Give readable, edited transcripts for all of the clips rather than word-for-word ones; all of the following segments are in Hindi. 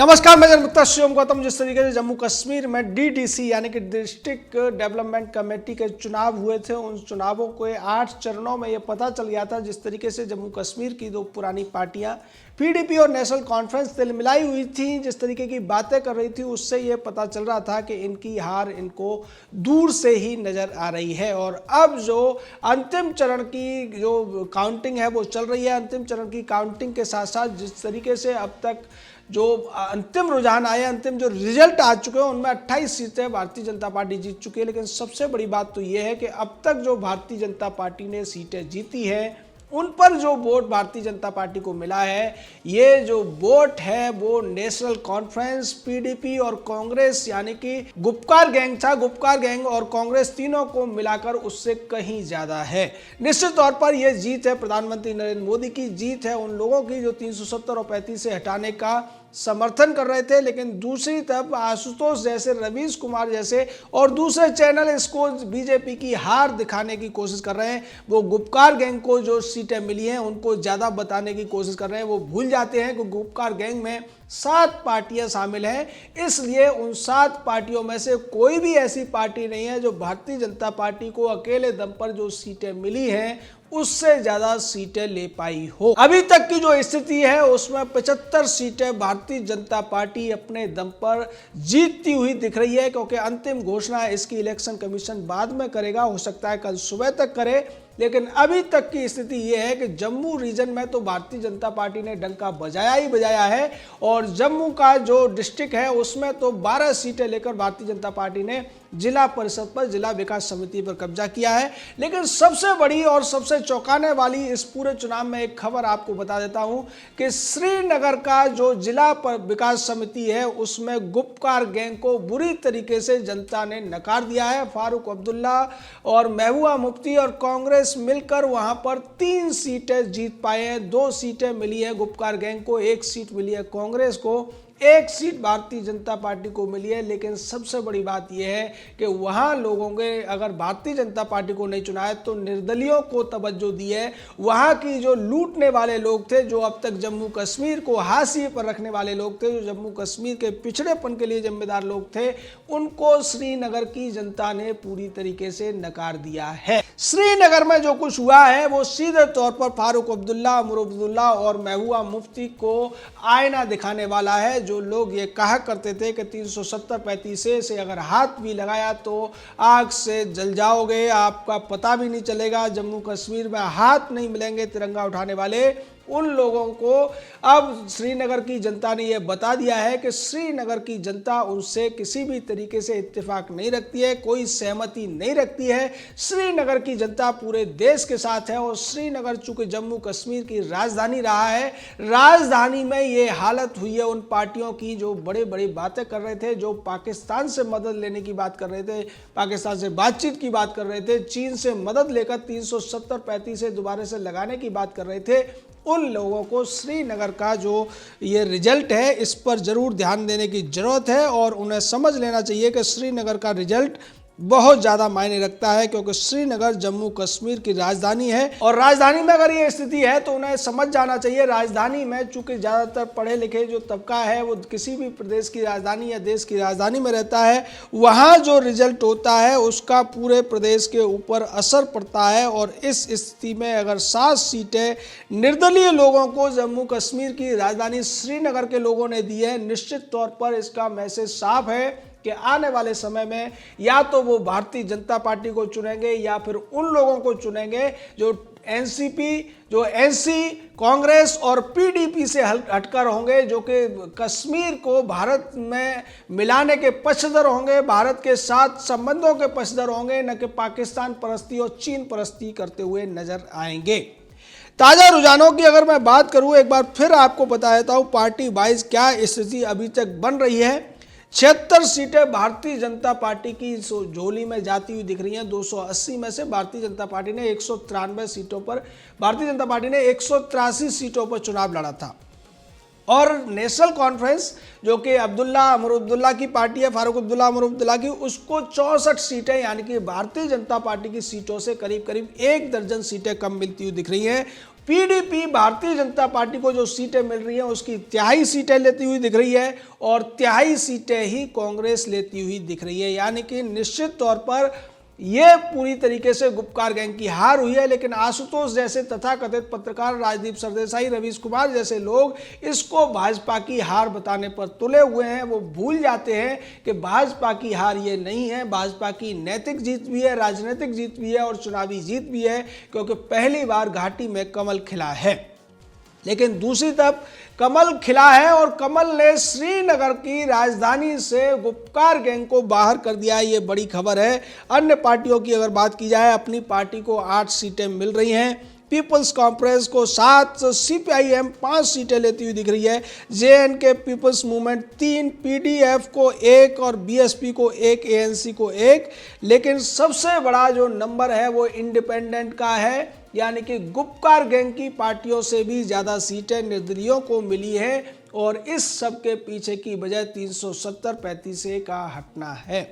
नमस्कार, मैं जनमुक्ता शिवम गौतम। जिस तरीके से जम्मू कश्मीर में डीडीसी यानी कि डिस्ट्रिक्ट डेवलपमेंट कमेटी के चुनाव हुए थे, उन चुनावों के 8 चरणों में ये पता चल गया था। जिस तरीके से जम्मू कश्मीर की दो पुरानी पार्टियां पीडीपी और नेशनल कॉन्फ्रेंस तिल मिलाई हुई थी, जिस तरीके की बातें कर रही थी, उससे ये पता चल रहा था कि इनकी हार इनको दूर से ही नजर आ रही है। और अब जो अंतिम चरण की जो काउंटिंग है वो चल रही है। अंतिम चरण की काउंटिंग के साथ साथ जिस तरीके से अब तक जो अंतिम रुझान आए, अंतिम जो रिजल्ट आ चुके हैं, उनमें 28 सीटें भारतीय जनता पार्टी जीत चुकी है। लेकिन सबसे बड़ी बात तो यह है कि अब तक जो भारतीय जनता पार्टी ने सीटें जीती है, उन पर जो वोट भारतीय जनता पार्टी को मिला है, ये जो वोट है वो नेशनल कॉन्फ्रेंस, पीडीपी और कांग्रेस यानी कि गुपकार गैंग था, गुपकार गैंग और कांग्रेस तीनों को मिलाकर उससे कहीं ज्यादा है। निश्चित तौर पर यह जीत है प्रधानमंत्री नरेंद्र मोदी की जीत है, उन लोगों की जो 370 और 35 से हटाने का समर्थन कर रहे थे। लेकिन दूसरी तरफ आशुतोष जैसे, रवीश कुमार जैसे और दूसरे चैनल इसको बीजेपी की हार दिखाने की कोशिश कर रहे हैं। वो गुपकार गैंग को जो सीटें मिली हैं उनको ज़्यादा बताने की कोशिश कर रहे हैं। वो भूल जाते हैं कि गुपकार गैंग में 7 पार्टियां शामिल हैं, इसलिए उन 7 पार्टियों में से कोई भी ऐसी पार्टी नहीं है जो भारतीय जनता पार्टी को अकेले दम पर जो सीटें मिली हैं उससे ज्यादा सीटें ले पाई हो। अभी तक की जो स्थिति है उसमें 75 सीटें भारतीय जनता पार्टी अपने दम पर जीतती हुई दिख रही है, क्योंकि अंतिम घोषणा इसकी इलेक्शन कमीशन बाद में करेगा, हो सकता है कल सुबह तक करे। लेकिन अभी तक की स्थिति यह है कि जम्मू रीजन में तो भारतीय जनता पार्टी ने डंका बजाया ही बजाया है, और जम्मू का जो डिस्ट्रिक्ट है उसमें तो 12 सीटें लेकर भारतीय जनता पार्टी ने जिला परिषद पर, जिला विकास समिति पर कब्जा किया है। लेकिन सबसे बड़ी और सबसे चौंकाने वाली इस पूरे चुनाव में एक खबर आपको बता देता हूं कि श्रीनगर का जो जिला विकास समिति है उसमें गुपकार गैंग को बुरी तरीके से जनता ने नकार दिया है। फारूक अब्दुल्ला और महबूबा मुफ्ती और कांग्रेस मिलकर वहां पर 3 सीटें जीत पाए हैं। 2 सीटें मिली है गुपकार गैंग को, 1 सीट मिली है कांग्रेस को, 1 सीट भारतीय जनता पार्टी को मिली है। लेकिन सबसे बड़ी बात यह है कि वहां लोगों के अगर भारतीय जनता पार्टी को नहीं चुना है तो निर्दलियों को तवज्जो दी है। वहां की जो लूटने वाले लोग थे, जो अब तक जम्मू कश्मीर को हाशिए पर रखने वाले लोग थे, जो जम्मू कश्मीर के पिछड़ेपन के लिए जिम्मेदार लोग थे, उनको श्रीनगर की जनता ने पूरी तरीके से नकार दिया है। श्रीनगर में जो कुछ हुआ है वो सीधे तौर पर फारूक अब्दुल्ला, अमर अब्दुल्ला और महबूबा मुफ्ती को आईना दिखाने वाला है। जो लोग ये कहा करते थे कि 370-35 से अगर हाथ भी लगाया तो आग से जल जाओगे, आपका पता भी नहीं चलेगा, जम्मू कश्मीर में हाथ नहीं मिलेंगे तिरंगा उठाने वाले, उन लोगों को अब श्रीनगर की जनता ने यह बता दिया है कि श्रीनगर की जनता उनसे किसी भी तरीके से इत्तेफाक नहीं रखती है, कोई सहमति नहीं रखती है। श्रीनगर की जनता पूरे देश के साथ है, और श्रीनगर चूंकि जम्मू कश्मीर की राजधानी रहा है, राजधानी में ये हालत हुई है उन पार्टियों की जो बड़े बड़ी बातें कर रहे थे, जो पाकिस्तान से मदद लेने की बात कर रहे थे, पाकिस्तान से बातचीत की बात कर रहे थे, चीन से मदद लेकर 370-35 से दोबारा से लगाने की बात कर रहे थे। उन लोगों को श्रीनगर का जो ये रिजल्ट है इस पर जरूर ध्यान देने की जरूरत है, और उन्हें समझ लेना चाहिए कि श्रीनगर का रिजल्ट बहुत ज़्यादा मायने रखता है, क्योंकि श्रीनगर जम्मू कश्मीर की राजधानी है। और राजधानी में अगर ये स्थिति है तो उन्हें समझ जाना चाहिए, राजधानी में चूंकि ज़्यादातर पढ़े लिखे जो तबका है वो किसी भी प्रदेश की राजधानी या देश की राजधानी में रहता है, वहाँ जो रिजल्ट होता है उसका पूरे प्रदेश के ऊपर असर पड़ता है। और इस स्थिति में अगर 7 सीटें निर्दलीय लोगों को जम्मू कश्मीर की राजधानी श्रीनगर के लोगों ने दी है, निश्चित तौर पर इसका मैसेज साफ है कि आने वाले समय में या तो वो भारतीय जनता पार्टी को चुनेंगे या फिर उन लोगों को चुनेंगे जो एनसीपी, जो एनसी, कांग्रेस और पीडीपी से हटकर होंगे, जो कि कश्मीर को भारत में मिलाने के पक्षधर होंगे, भारत के साथ संबंधों के पक्षधर होंगे, न कि पाकिस्तान परस्ती और चीन परस्ती करते हुए नजर आएंगे। ताजा रुझानों की अगर मैं बात करूं, एक बार फिर आपको बता देता हूं पार्टी वाइज क्या स्थिति अभी तक बन रही है। 76 सीटें भारतीय जनता पार्टी की झोली में जाती हुई दिख रही हैं। 280 में से भारतीय जनता पार्टी ने 193 सीटों पर, भारतीय जनता पार्टी ने 183 सीटों पर चुनाव लड़ा था, और नेशनल कॉन्फ्रेंस जो कि अब्दुल्ला अमर अब्दुल्ला की पार्टी है, फारूक अब्दुल्ला अमर अब्दुल्ला की, उसको 64 सीटें यानी कि भारतीय जनता पार्टी की सीटों से करीब करीब 1 दर्जन सीटें कम मिलती हुई दिख रही हैं। पीडीपी भारतीय जनता पार्टी को जो सीटें मिल रही हैं उसकी तिहाई सीटें लेती हुई दिख रही है और तिहाई सीटें ही कांग्रेस लेती हुई दिख रही है। यानी कि निश्चित तौर पर ये पूरी तरीके से गुपकार गैंग की हार हुई है। लेकिन आशुतोष जैसे तथाकथित पत्रकार, राजदीप सरदेसाई, रवीश कुमार जैसे लोग इसको भाजपा की हार बताने पर तुले हुए हैं। वो भूल जाते हैं कि भाजपा की हार ये नहीं है, भाजपा की नैतिक जीत भी है, राजनीतिक जीत भी है और चुनावी जीत भी है, क्योंकि पहली बार घाटी में कमल खिला है। लेकिन दूसरी तरफ कमल खिला है और कमल ने श्रीनगर की राजधानी से गुपकार गैंग को बाहर कर दिया है, ये बड़ी खबर है। अन्य पार्टियों की अगर बात की जाए, अपनी पार्टी को 8 सीटें मिल रही हैं, पीपल्स कॉन्फ्रेंस को 7, सीपीआईएम 5 सीटें लेती हुई दिख रही है, जेएनके पीपल्स मूवमेंट 3, पीडीएफ को 1 और बीएसपी को 1, एएनसी को 1। लेकिन सबसे बड़ा जो नंबर है वो इंडिपेंडेंट का है, यानी कि गुपकार गैंग की पार्टियों से भी ज़्यादा सीटें निर्दलीयों को मिली है और इस सब के पीछे की वजह 370-35 का हटना है।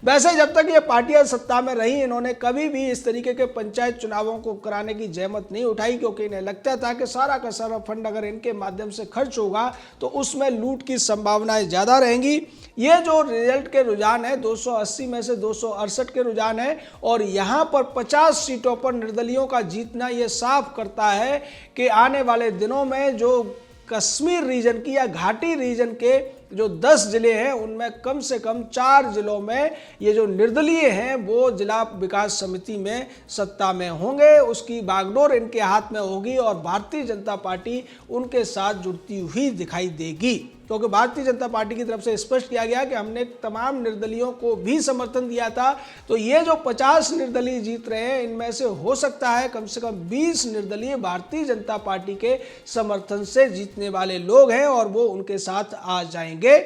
वैसे जब तक ये पार्टियां सत्ता में रही, इन्होंने कभी भी इस तरीके के पंचायत चुनावों को कराने की जहमत नहीं उठाई, क्योंकि इन्हें लगता था कि सारा का सारा फंड अगर इनके माध्यम से खर्च होगा तो उसमें लूट की संभावनाएं ज़्यादा रहेंगी। ये जो रिजल्ट के रुझान है 280 में से 268 के रुझान है और यहाँ पर 50 सीटों पर निर्दलियों का जीतना ये साफ करता है कि आने वाले दिनों में जो कश्मीर रीजन की या घाटी रीजन के जो 10 जिले हैं उनमें कम से कम 4 जिलों में ये जो निर्दलीय हैं वो जिला विकास समिति में सत्ता में होंगे, उसकी बागडोर इनके हाथ में होगी और भारतीय जनता पार्टी उनके साथ जुड़ती हुई दिखाई देगी। क्योंकि भारतीय जनता पार्टी की तरफ से स्पष्ट किया गया कि हमने तमाम निर्दलियों को भी समर्थन दिया था, तो ये जो 50 निर्दलीय जीत रहे हैं इनमें से हो सकता है कम से कम 20 निर्दलीय भारतीय जनता पार्टी के समर्थन से जीतने वाले लोग हैं और वो उनके साथ आ जाएंगे।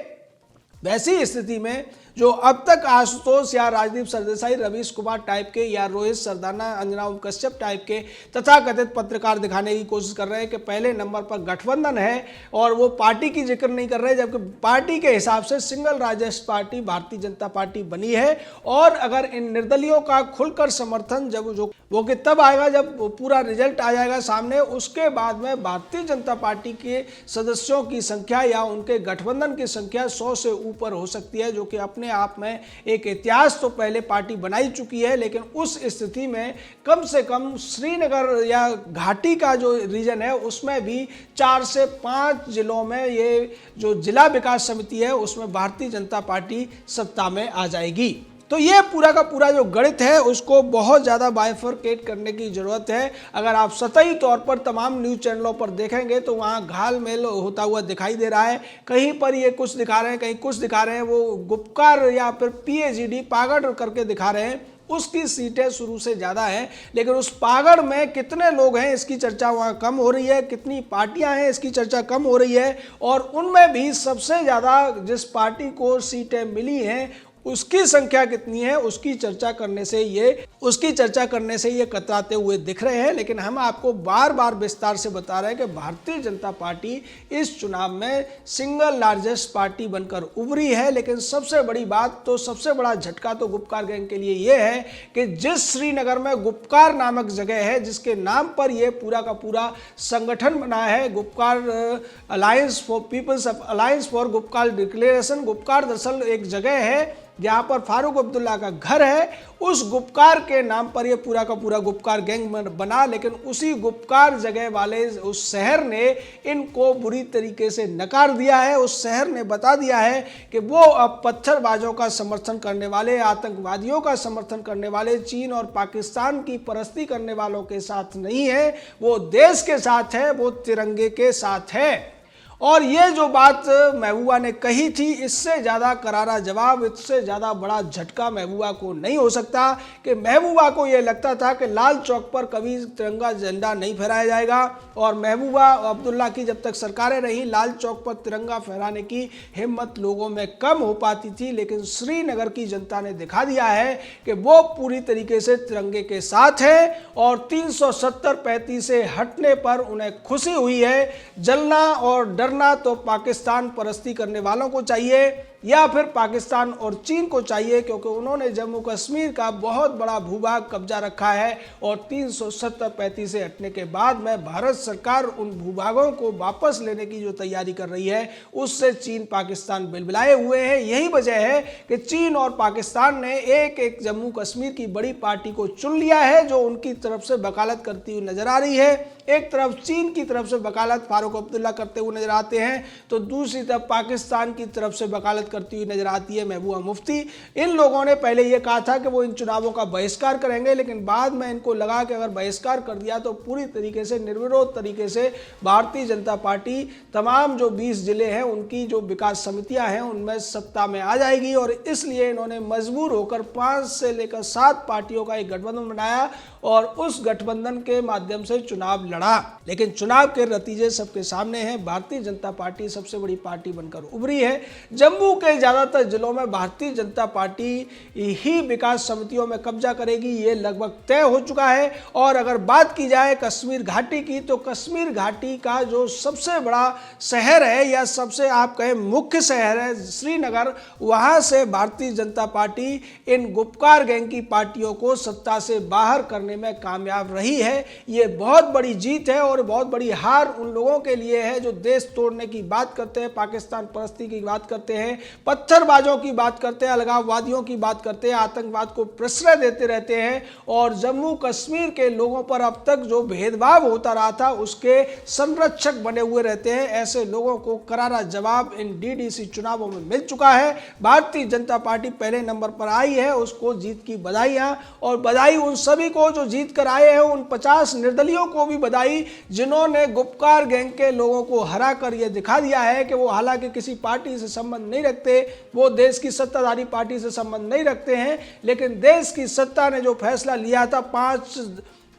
वैसी स्थिति में जो अब तक आशुतोष या राजदीप सरदेसाई, रवीश कुमार टाइप के या रोहित सरदाना, अंजना कश्यप टाइप के तथाकथित पत्रकार दिखाने की कोशिश कर रहे हैं कि पहले नंबर पर गठबंधन है और वो पार्टी की जिक्र नहीं कर रहे, जबकि पार्टी के हिसाब से single largest party Bharatiya Janata party बनी है। और अगर इन निर्दलियों का खुलकर समर्थन जब जो वो कि तब आएगा जब पूरा रिजल्ट आ जाएगा सामने, उसके बाद में भारतीय जनता पार्टी के सदस्यों की संख्या या उनके गठबंधन की संख्या 100 से ऊपर हो सकती है, जो कि अपने आप में एक इतिहास तो पहले पार्टी बनाई चुकी है। लेकिन उस स्थिति में कम से कम श्रीनगर या घाटी का जो रीजन है उसमें भी 4 से 5 जिलों में ये जो जिला विकास समिति है उसमें भारतीय जनता पार्टी सत्ता में आ जाएगी। तो ये पूरा का पूरा जो गणित है उसको बहुत ज़्यादा बाइफरकेट करने की ज़रूरत है। अगर आप सतही तौर पर तमाम न्यूज़ चैनलों पर देखेंगे तो वहाँ घालमेल होता हुआ दिखाई दे रहा है। कहीं पर ये कुछ दिखा रहे हैं, कहीं कुछ दिखा रहे हैं, वो गुपकार या फिर पीएजीडी पागड़ करके दिखा रहे हैं, उसकी सीटें शुरू से ज़्यादा हैं। लेकिन उस पागड़ में कितने लोग हैं इसकी चर्चा वहाँ कम हो रही है, कितनी पार्टियां हैं इसकी चर्चा कम हो रही है। और उनमें भी सबसे ज़्यादा जिस पार्टी को सीटें मिली हैं उसकी संख्या कितनी है उसकी चर्चा करने से ये कतराते हुए दिख रहे हैं। लेकिन हम आपको बार बार विस्तार से बता रहे हैं कि भारतीय जनता पार्टी इस चुनाव में सिंगल लार्जेस्ट पार्टी बनकर उभरी है। लेकिन सबसे बड़ी बात, तो सबसे बड़ा झटका तो गुपकार गैंग के लिए ये है कि जिस श्रीनगर में गुपकार नामक जगह है, जिसके नाम पर यह पूरा का पूरा संगठन बना है, Gupkar alliance for people's alliance for Gupkar declaration, Gupkar दरअसल एक जगह है जहाँ पर फारूक अब्दुल्ला का घर है, उस गुपकार के नाम पर ये पूरा का पूरा गुपकार गैंग बना। लेकिन उसी गुपकार जगह वाले उस शहर ने इनको बुरी तरीके से नकार दिया है। उस शहर ने बता दिया है कि वो अब पत्थरबाजों का समर्थन करने वाले, आतंकवादियों का समर्थन करने वाले, चीन और पाकिस्तान की परस्ती करने वालों के साथ नहीं है, वो देश के साथ है, वो तिरंगे के साथ है। और ये जो बात महबूबा ने कही थी, इससे ज़्यादा करारा जवाब, इससे ज़्यादा बड़ा झटका महबूबा को नहीं हो सकता कि महबूबा को ये लगता था कि लाल चौक पर कभी तिरंगा झंडा नहीं फहराया जाएगा। और महबूबा अब्दुल्ला की जब तक सरकारें रहीं, लाल चौक पर तिरंगा फहराने की हिम्मत लोगों में कम हो पाती थी। लेकिन श्रीनगर की जनता ने दिखा दिया है कि वो पूरी तरीके से तिरंगे के साथ है और 370-35 से हटने पर उन्हें खुशी हुई है। जलना और डरना करना तो पाकिस्तान परस्ती करने वालों को चाहिए या फिर पाकिस्तान और चीन को चाहिए, क्योंकि उन्होंने जम्मू कश्मीर का बहुत बड़ा भूभाग कब्जा रखा है और 370-35 से हटने के बाद में भारत सरकार उन भूभागों को वापस लेने की जो तैयारी कर रही है उससे चीन पाकिस्तान बिलबिलाए हुए हैं। यही वजह है कि चीन और पाकिस्तान ने एक एक जम्मू कश्मीर की बड़ी पार्टी को चुन लिया है जो उनकी तरफ से वकालत करती हुई नजर आ रही है। एक तरफ चीन की तरफ से वकालत फारूक अब्दुल्ला करते हुए नजर आते हैं तो दूसरी तरफ पाकिस्तान की तरफ से वकालत करती हुई नजर आती है महबूबा मुफ्ती। इन लोगों ने पहले यह कहा था कि वो इन चुनावों का बहिष्कार करेंगे, लेकिन बाद में इनको लगा कि अगर बहिष्कार कर दिया तो पूरी तरीके से निर्विरोध तरीके से भारतीय जनता पार्टी तमाम जो 20 जिले हैं उनकी जो विकास समितियां हैं उनमें सत्ता में आ जाएगी, और इसलिए इन्होंने मजबूर होकर 5 से लेकर 7 पार्टियों का एक गठबंधन बनाया और उस गठबंधन के माध्यम से चुनाव लड़ा। लेकिन चुनाव के नतीजे सबके सामने हैं। भारतीय जनता पार्टी सबसे बड़ी पार्टी बनकर उभरी है। जम्मू के ज्यादातर जिलों में भारतीय जनता पार्टी ही विकास समितियों में कब्जा करेगी, ये लगभग तय हो चुका है। और अगर बात की जाए कश्मीर घाटी की, तो कश्मीर घाटी का जो सबसे बड़ा शहर है या सबसे आप कहें मुख्य शहर है श्रीनगर, वहां से भारतीय जनता पार्टी इन गुपकार गैंग की पार्टियों को सत्ता से बाहर करने में कामयाब रही है। ये बहुत बड़ी जीत है और बहुत बड़ी हार उन लोगों के लिए है जो देश तोड़ने की बात करते हैं, पाकिस्तान परस्ती की बात करते हैं, पत्थरबाजों की बात करते हैं, अलगाववादियों की बात करते हैं, आतंकवाद को प्रश्रय देते रहते हैं और जम्मू कश्मीर के लोगों पर अब तक जो भेदभाव होता रहा था उसके संरक्षक बने हुए रहते हैं। ऐसे लोगों को करारा जवाब इन डीडीसी चुनावों में मिल चुका है। भारतीय जनता पार्टी पहले नंबर पर आई है, उसको जीत की बधाइयां, और बधाई उन सभी को जो जीत कर आए हैं, उन 50 निर्दलियों को भी बधाई जिन्होंने गुपकार गैंग के लोगों को हरा कर यह दिखा दिया है कि वो हालांकि किसी पार्टी से संबंध नहीं रखते, वो देश की सत्ताधारी पार्टी से संबंध नहीं रखते हैं, लेकिन देश की सत्ता ने जो फैसला लिया था 5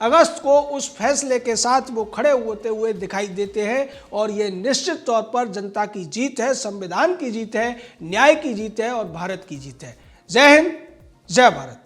अगस्त को, उस फैसले के साथ वो खड़े होते हुए दिखाई देते हैं। और ये निश्चित तौर पर जनता की जीत है, संविधान की जीत है, न्याय की जीत है और भारत की जीत है। जय हिंद, जय भारत।